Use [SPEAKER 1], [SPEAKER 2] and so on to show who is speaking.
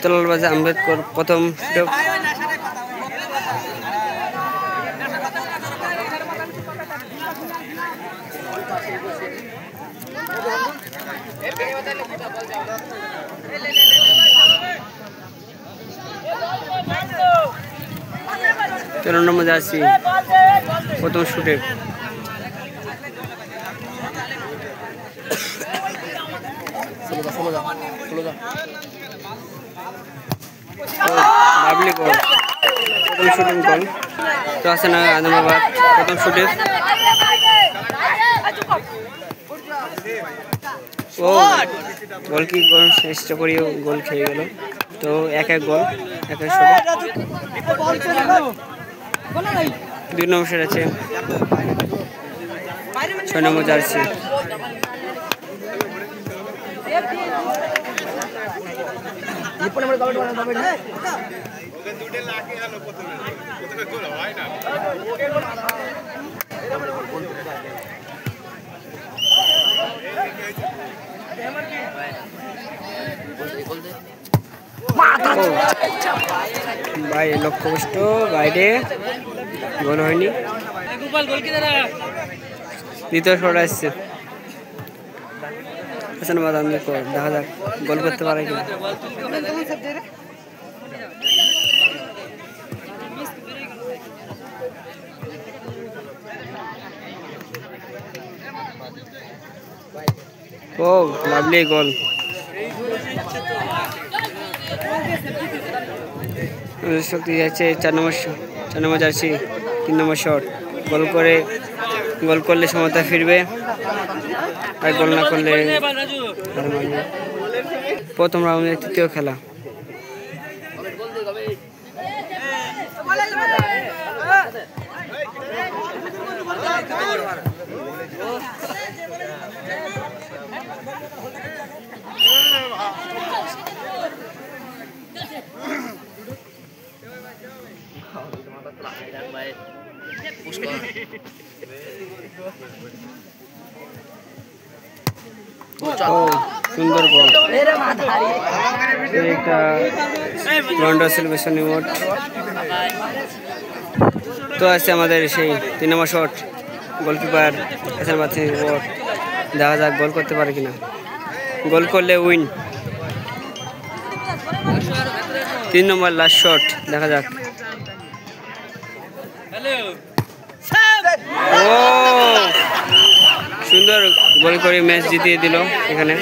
[SPEAKER 1] তলাল বাজে আম্বেদকর প্রথম সুযোগ। তেরো নম্বর জার্সি প্রথম শুটে লাভলি গোল, প্রথম শুটিং গোল। তো আছে না আজমাবাদ প্রথম শুটে ও গোল কি চেষ্টা করিও গোল খেয়ে গেল। তো এক গোল এক শুটে। 2 নম্বর সেট আছে 6 নম্বর জার্সি। ভাই লক্ষ্যভ্রষ্ট বাইরে গোল হয়নি। দ্বিতীয় শট আসছে হাসানাবাদ আম্বেদকর, দেখা যাক গোল করতে পারে কিনা। ও লাভলি গোল। শক্তি যাচ্ছে 4 নম্বর জার্সি 3 নম্বর শট। গোল করলে সমতা ফিরবে, আর গোল না করলে প্রথম রাউন্ডের তৃতীয় খেলা। সুন্দর গোল, একটা লন্ডন সেলিব্রেশন ইমোট। তো আছে আমাদের সেই 3 নম্বর শট, গোলকিপার হাসানাবাদ ইমোট। দেখা যাক গোল করতে পারে কিনা, গোল করলে উইন। 3 নম্বর লাস্ট শট, দেখা যাক। ও সুন্দর গোল করে ম্যাচ জিতিয়ে দিল এখানে।